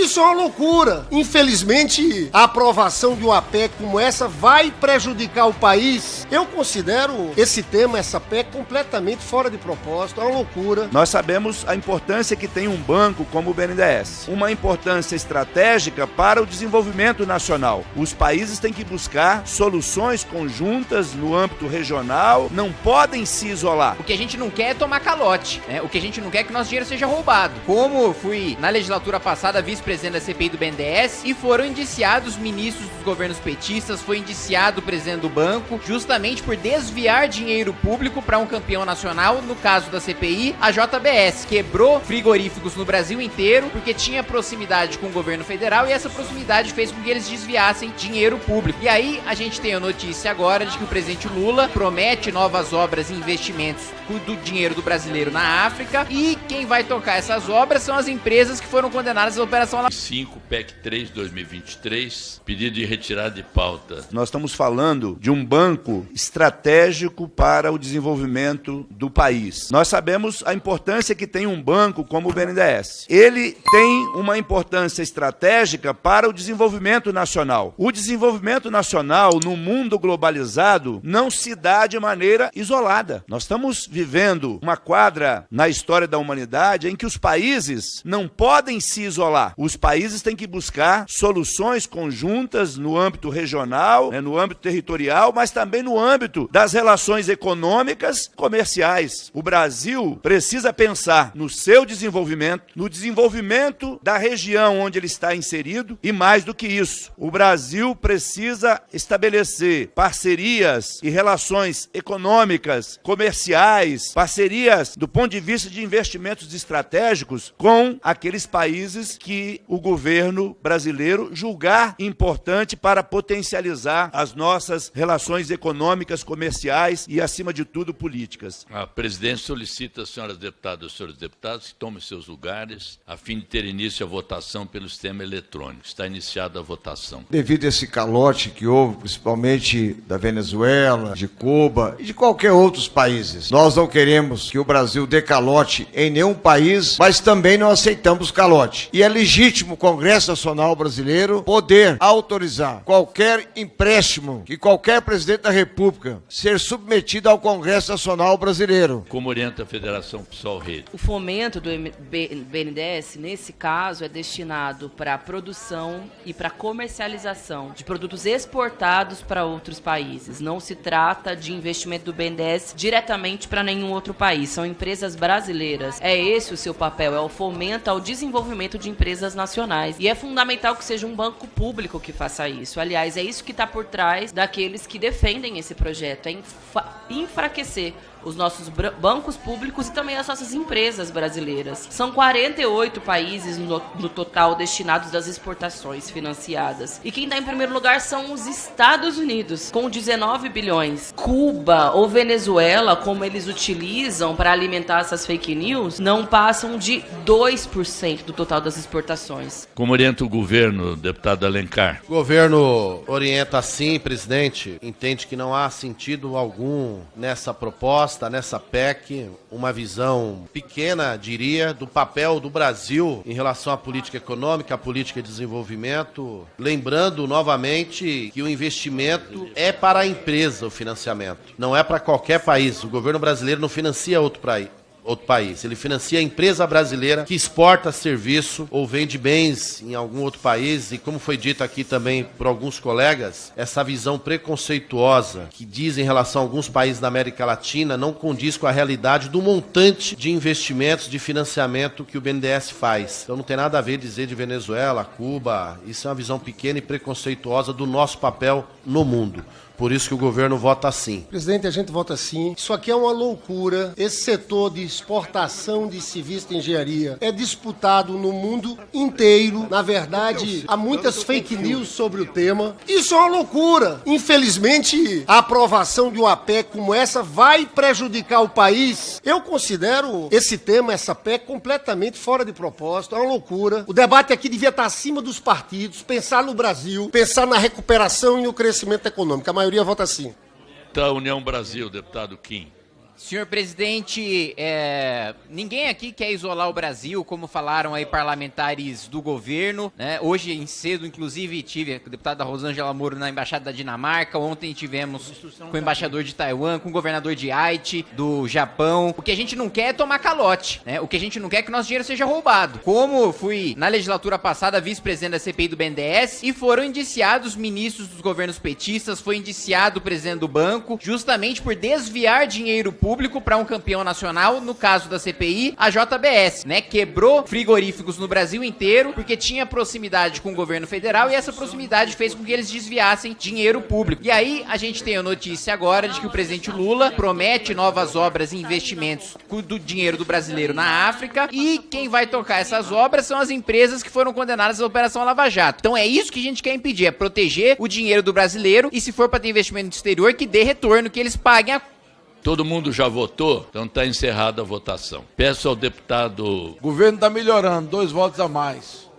Isso é uma loucura. Infelizmente, a aprovação de uma PEC como essa vai prejudicar o país. Eu considero esse tema, essa PEC, completamente fora de propósito. É uma loucura. Nós sabemos a importância que tem um banco como o BNDES. Uma importância estratégica para o desenvolvimento nacional. Os países têm que buscar soluções conjuntas no âmbito regional, não podem se isolar. O que a gente não quer é tomar calote, né? O que a gente não quer é que nosso dinheiro seja roubado. Como fui, na legislatura passada, vice-presidente da CPI do BNDES, e foram indiciados ministros dos governos petistas, foi indiciado o presidente do banco, justamente por desviar dinheiro público para um campeão nacional, no caso da CPI, a JBS. Quebrou frigoríficos no Brasil inteiro, porque tinha proximidade com o governo federal, e essa proximidade fez com que eles desviassem dinheiro público. E aí, a gente tem a notícia agora de que o presidente Lula promete novas obras e investimentos do dinheiro do brasileiro na África, e quem vai tocar essas obras são as empresas que foram condenadas à Operação Lava Jato. 5, PEC 3, 2023, pedido de retirada de pauta. Nós estamos falando de um banco estratégico para o desenvolvimento do país. Nós sabemos a importância que tem um banco como o BNDES. Ele tem uma importância estratégica para o desenvolvimento nacional. O desenvolvimento nacional no mundo globalizado não se dá de maneira isolada. Nós estamos vivendo uma quadra na história da humanidade em que os países não podem se isolar. Os países têm que buscar soluções conjuntas no âmbito regional, no âmbito territorial, mas também no âmbito das relações econômicas, comerciais. O Brasil precisa pensar no seu desenvolvimento, no desenvolvimento da região onde ele está inserido, e mais do que isso, o Brasil precisa estabelecer parcerias e relações econômicas, comerciais, parcerias do ponto de vista de investimentos estratégicos com aqueles países que o governo brasileiro julgar importante para potencializar as nossas relações econômicas, comerciais e, acima de tudo, políticas. A presidência solicita, senhoras deputadas e senhores deputados, que tomem seus lugares, a fim de ter início a votação pelo sistema eletrônico. Está iniciada a votação. Devido a esse calote que houve, principalmente da Venezuela, de Cuba e de qualquer outros países, nós não queremos que o Brasil dê calote em nenhum país, mas também não aceitamos calote. E é legítimo o Congresso Nacional Brasileiro poder autorizar qualquer empréstimo que qualquer presidente da República ser submetido ao Congresso Nacional Brasileiro. Como orienta a Federação PSOL Rede? O fomento do BNDES, nesse caso, é destinado para a produção e para a comercialização de produtos exportados para outros países. Não se trata de investimento do BNDES diretamente para nenhum outro país. São empresas brasileiras. É esse o seu papel, é o fomento ao desenvolvimento de empresas nacionais. E é fundamental que seja um banco público que faça isso. Aliás, é isso que está por trás daqueles que defendem esse projeto, é enfraquecer os nossos bancos públicos e também as nossas empresas brasileiras. São 48 países no total destinados das exportações financiadas. E quem está em primeiro lugar são os Estados Unidos, com 19 bilhões. Cuba ou Venezuela, como eles utilizam para alimentar essas fake news, não passam de 2% do total das exportações. Como orienta o governo, deputado Alencar? O governo orienta sim, presidente, entende que não há sentido algum nessa proposta, nessa PEC, uma visão pequena, diria, do papel do Brasil em relação à política econômica, à política de desenvolvimento. Lembrando novamente que o investimento é para a empresa, o financiamento. Não é para qualquer país. O governo brasileiro não financia outro país. Ele financia a empresa brasileira que exporta serviço ou vende bens em algum outro país. E como foi dito aqui também por alguns colegas, essa visão preconceituosa que diz em relação a alguns países da América Latina não condiz com a realidade do montante de investimentos, de financiamento que o BNDES faz. Então não tem nada a ver dizer de Venezuela, Cuba. Isso é uma visão pequena e preconceituosa do nosso papel no mundo. Por isso que o governo vota sim. Presidente, a gente vota sim. Isso aqui é uma loucura. Esse setor de exportação de civis de engenharia é disputado no mundo inteiro. Na verdade, há muitas fake news sobre o tema. Isso é uma loucura. Infelizmente, a aprovação de uma PEC como essa vai prejudicar o país. Eu considero esse tema, essa PEC, completamente fora de propósito. É uma loucura. O debate aqui devia estar acima dos partidos, pensar no Brasil, pensar na recuperação e no crescimento econômico. A maioria vota sim. Da União Brasil, deputado Kim. Senhor presidente, ninguém aqui quer isolar o Brasil, como falaram aí parlamentares do governo, né? Hoje, em cedo, inclusive, tive a deputada Rosângela Moro na Embaixada da Dinamarca, ontem tivemos com o embaixador de Taiwan, com o governador de Haiti, do Japão. O que a gente não quer é tomar calote, né? O que a gente não quer é que nosso dinheiro seja roubado. Como fui, na legislatura passada, vice-presidente da CPI do BNDES, e foram indiciados ministros dos governos petistas, foi indiciado o presidente do banco, justamente por desviar dinheiro público para um campeão nacional, no caso da CPI, a JBS, né? Quebrou frigoríficos no Brasil inteiro porque tinha proximidade com o governo federal e essa proximidade fez com que eles desviassem dinheiro público. E aí a gente tem a notícia agora de que o presidente Lula promete novas obras e investimentos do dinheiro do brasileiro na África e quem vai tocar essas obras são as empresas que foram condenadas à Operação Lava Jato. Então é isso que a gente quer impedir, é proteger o dinheiro do brasileiro e se for para ter investimento no exterior, que dê retorno, que eles paguem a... Todo mundo já votou? Então está encerrada a votação. Peço ao deputado... O governo está melhorando, 2 votos a mais.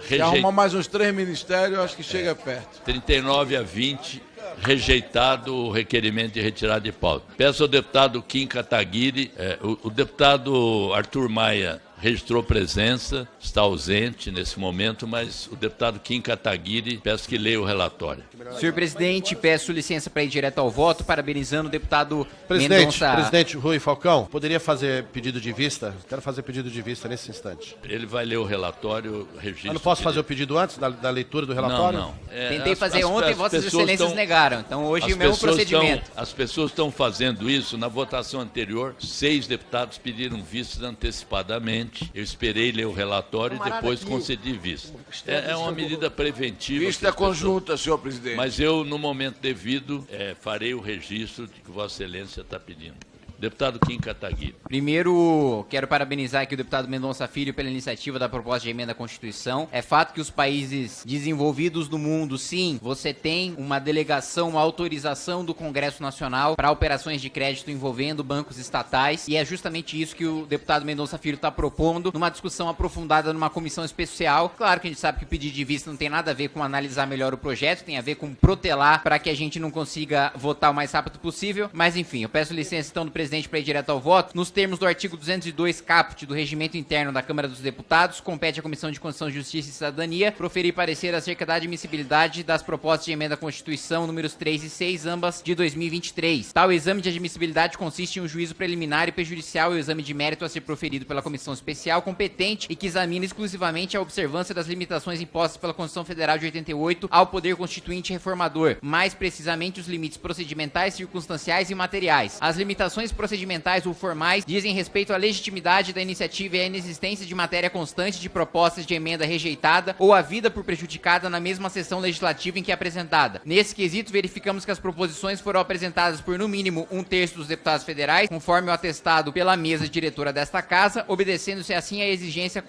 Se arrumar mais uns 3 ministérios, acho que chega perto. 39-20, rejeitado o requerimento de retirada de pauta. Peço ao deputado Kim Kataguiri, o deputado Arthur Maia registrou presença, está ausente nesse momento, mas o deputado Kim Kataguiri, peço que leia o relatório. Senhor presidente, peço licença para ir direto ao voto, parabenizando o deputado Mendonça. Presidente Rui Falcão, poderia fazer pedido de vista? Quero fazer pedido de vista nesse instante. Ele vai ler o relatório, registro. Eu não posso fazer o pedido antes da leitura do relatório? Não. Tentei fazer ontem e Vossas Excelências negaram, então hoje o mesmo procedimento. As pessoas estão fazendo isso. Na votação anterior, 6 deputados pediram vistas antecipadamente. Eu esperei ler o relatório e depois concedi vista. É uma medida preventiva. Vista conjunta, senhor presidente. Mas eu, no momento devido, farei o registro de que Vossa Excelência está pedindo. Deputado Kim Kataguiri. Primeiro, quero parabenizar aqui o deputado Mendonça Filho pela iniciativa da proposta de emenda à Constituição. É fato que os países desenvolvidos do mundo, sim, você tem uma delegação, uma autorização do Congresso Nacional para operações de crédito envolvendo bancos estatais, e é justamente isso que o deputado Mendonça Filho está propondo numa discussão aprofundada numa comissão especial. Claro que a gente sabe que o pedido de vista não tem nada a ver com analisar melhor o projeto, tem a ver com protelar para que a gente não consiga votar o mais rápido possível, mas enfim, eu peço licença então do presidente para ir direto ao voto. Nos termos do artigo 202 caput do Regimento Interno da Câmara dos Deputados, compete à Comissão de Constituição, Justiça e Cidadania proferir parecer acerca da admissibilidade das propostas de emenda à Constituição números 3 e 6, ambas de 2023. Tal exame de admissibilidade consiste em um juízo preliminar e prejudicial e o exame de mérito a ser proferido pela Comissão Especial competente e que examina exclusivamente a observância das limitações impostas pela Constituição Federal de 88 ao Poder Constituinte Reformador, mais precisamente os limites procedimentais, circunstanciais e materiais. As limitações procedimentais ou formais dizem respeito à legitimidade da iniciativa e à inexistência de matéria constante de propostas de emenda rejeitada ou havida por prejudicada na mesma sessão legislativa em que é apresentada. Nesse quesito, verificamos que as proposições foram apresentadas por no mínimo 1/3 dos deputados federais, conforme o atestado pela mesa diretora desta casa, obedecendo-se assim à exigência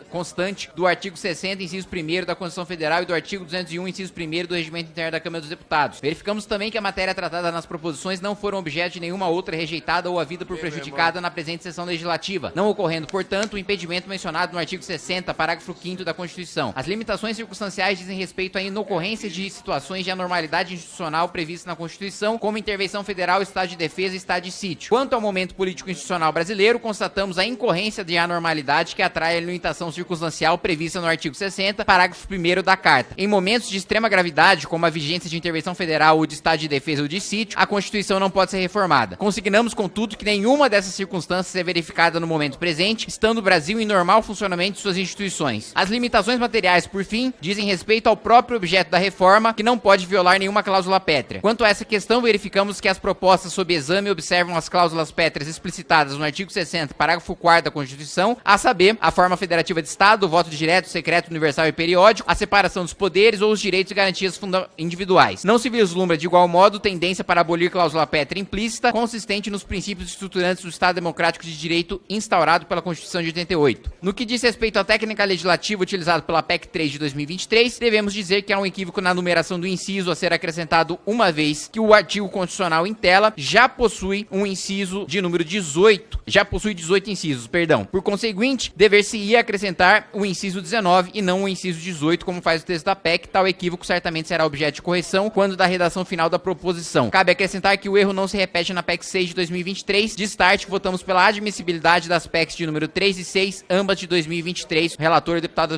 constante do artigo 60, inciso 1º da Constituição Federal e do artigo 201, inciso 1º do Regimento Interno da Câmara dos Deputados. Verificamos também que a matéria tratada nas proposições não foram objeto de nenhuma outra rejeitada ou havida por prejudicada na presente sessão legislativa, não ocorrendo, portanto, o impedimento mencionado no artigo 60, parágrafo 5º da Constituição. As limitações circunstanciais dizem respeito à inocorrência de situações de anormalidade institucional previstas na Constituição, como intervenção federal, estado de defesa e estado de sítio. Quanto ao momento político institucional brasileiro, constatamos a incorrência de anormalidade que atrai a limitação circunstancial prevista no artigo 60, parágrafo 1º da Carta. Em momentos de extrema gravidade, como a vigência de intervenção federal ou de estado de defesa ou de sítio, a Constituição não pode ser reformada. Consignamos, contudo, que nenhuma dessas circunstâncias é verificada no momento presente, estando o Brasil em normal funcionamento de suas instituições. As limitações materiais, por fim, dizem respeito ao próprio objeto da reforma, que não pode violar nenhuma cláusula pétrea. Quanto a essa questão, verificamos que as propostas sob exame observam as cláusulas pétreas explicitadas no artigo 60, parágrafo 4º da Constituição, a saber, a forma federativa de Estado, o voto direto, secreto, universal e periódico, a separação dos poderes ou os direitos e garantias individuais. Não se vislumbra, de igual modo, tendência para abolir cláusula pétrea implícita, consistente nos princípios estruturantes do Estado Democrático de Direito instaurado pela Constituição de 88. No que diz respeito à técnica legislativa utilizada pela PEC 3 de 2023, devemos dizer que há um equívoco na numeração do inciso a ser acrescentado, uma vez que o artigo constitucional em tela já possui um inciso de número 18, já possui 18 incisos, perdão. Por conseguinte, dever-se-ia acrescentar o inciso 19 e não o inciso 18, como faz o texto da PEC. Tal equívoco certamente será objeto de correção quando da redação final da proposição. Cabe acrescentar que o erro não se repete na PEC 6 de 2023, 2023. De start, votamos pela admissibilidade das PECs de número 3 e 6, ambas de 2023. Relator, o deputado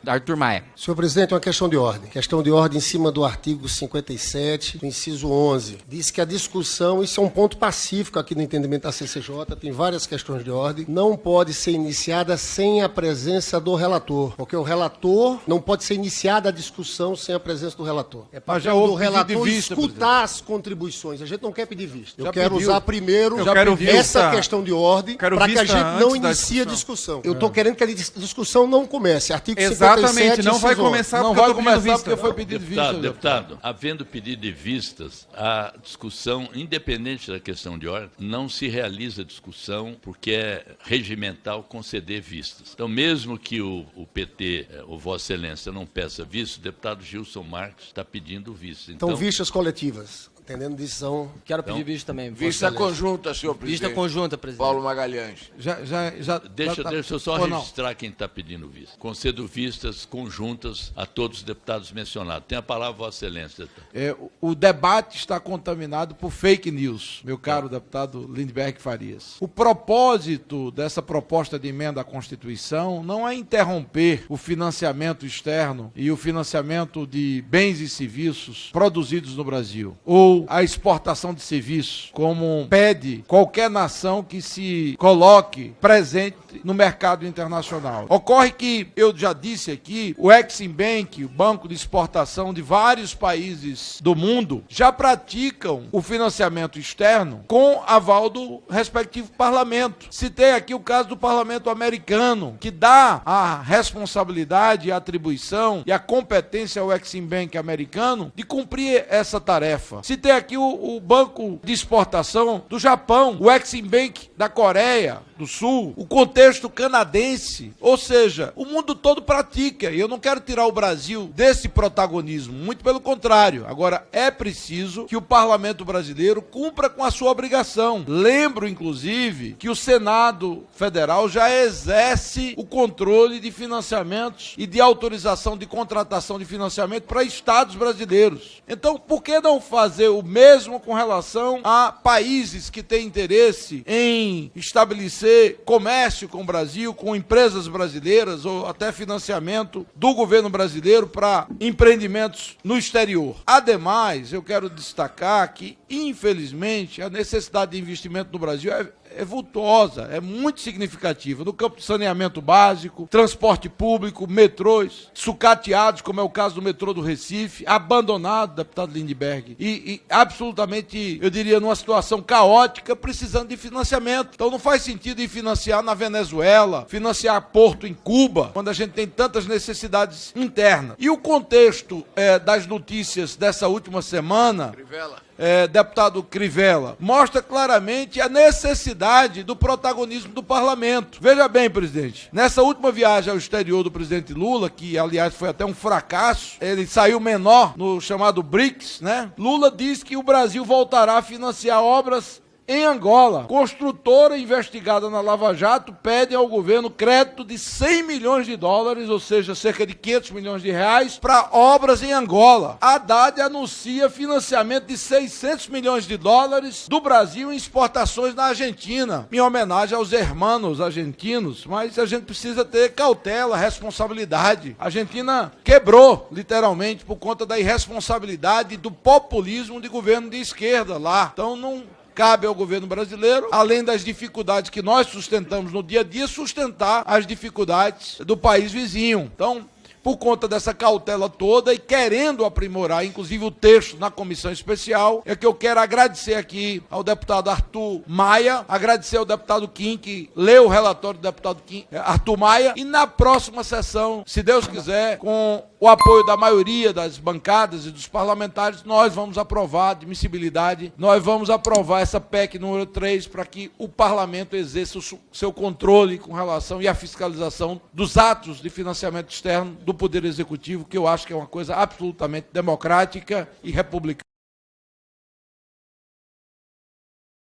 Arthur Maia. Senhor presidente, uma questão de ordem. Questão de ordem em cima do artigo 57, do inciso 11. Diz que a discussão, isso é um ponto pacífico aqui no entendimento da CCJ, tem várias questões de ordem, não pode ser iniciada sem a presença do relator, porque o relator não pode ser iniciada a discussão sem a presença do relator. É para o relator escutar as contribuições. A gente não quer pedir vista. Eu quero usar primeiro essa questão de ordem para que a gente não inicie a discussão. Eu estou querendo que a discussão não comece. Artigo 57, exatamente, não vai começar porque foi pedido vista. Deputado, havendo pedido de vistas, a discussão, independente da questão de ordem, não se realiza discussão porque é regimental conceder vistas. Então, mesmo que o PT, o Vossa Excelência, não peça vistas, o deputado Gilson Marques está pedindo vistas. Então, vistas coletivas. Entendendo decisão. Quero pedir vista também. Vista conjunta, senhor presidente. Vista conjunta, presidente. Paulo Magalhães. Deixa eu só registrar quem está pedindo vista. Concedo vistas conjuntas a todos os deputados mencionados. Tem a palavra, Vossa Excelência. O debate está contaminado por fake news, meu caro deputado Lindbergh Farias. O propósito dessa proposta de emenda à Constituição não é interromper o financiamento externo e o financiamento de bens e serviços produzidos no Brasil, ou a exportação de serviços, como pede qualquer nação que se coloque presente no mercado internacional. Ocorre que, eu já disse aqui, o Exim Bank, o banco de exportação de vários países do mundo, já praticam o financiamento externo com aval do respectivo parlamento. Citei aqui o caso do parlamento americano, que dá a responsabilidade, a atribuição e a competência ao Exim Bank americano de cumprir essa tarefa. Citei aqui o banco de exportação do Japão, o Exim Bank da Coreia do Sul, o contexto canadense, ou seja, o mundo todo pratica, e eu não quero tirar o Brasil desse protagonismo, muito pelo contrário. Agora, é preciso que o parlamento brasileiro cumpra com a sua obrigação. Lembro, inclusive, que o Senado Federal já exerce o controle de financiamentos e de autorização de contratação de financiamento para estados brasileiros. Então, por que não fazer o mesmo com relação a países que têm interesse em estabelecer comércio com o Brasil, com empresas brasileiras ou até financiamento do governo brasileiro para empreendimentos no exterior? Ademais, eu quero destacar que, infelizmente, a necessidade de investimento no Brasil é vultuosa, é muito significativa. No campo de saneamento básico, transporte público, metrôs, sucateados, como é o caso do metrô do Recife, abandonado, deputado Lindbergh, e absolutamente, eu diria, numa situação caótica, precisando de financiamento. Então não faz sentido ir financiar na Venezuela, financiar porto em Cuba, quando a gente tem tantas necessidades internas. E o contexto das notícias dessa última semana, deputado Crivella, mostra claramente a necessidade do protagonismo do parlamento. Veja bem, presidente, nessa última viagem ao exterior do presidente Lula, que aliás foi até um fracasso, ele saiu menor no chamado BRICS, né? Lula disse que o Brasil voltará a financiar obras em Angola. Construtora investigada na Lava Jato pede ao governo crédito de 100 milhões de dólares, ou seja, cerca de 500 milhões de reais, para obras em Angola. Haddad anuncia financiamento de 600 milhões de dólares do Brasil em exportações na Argentina, em homenagem aos hermanos argentinos, mas a gente precisa ter cautela, responsabilidade. A Argentina quebrou, literalmente, por conta da irresponsabilidade e do populismo de governo de esquerda lá. Então não cabe ao governo brasileiro, além das dificuldades que nós sustentamos no dia a dia, sustentar as dificuldades do país vizinho. Então, por conta dessa cautela toda e querendo aprimorar, inclusive, o texto na comissão especial, é que eu quero agradecer aqui ao deputado Arthur Maia, agradecer ao deputado Kim, que leu o relatório do deputado Kim, Arthur Maia, e na próxima sessão, se Deus quiser, com o apoio da maioria das bancadas e dos parlamentares, nós vamos aprovar a admissibilidade, nós vamos aprovar essa PEC número 3 para que o parlamento exerça o seu controle com relação e a fiscalização dos atos de financiamento externo do Poder Executivo, que eu acho que é uma coisa absolutamente democrática e republicana.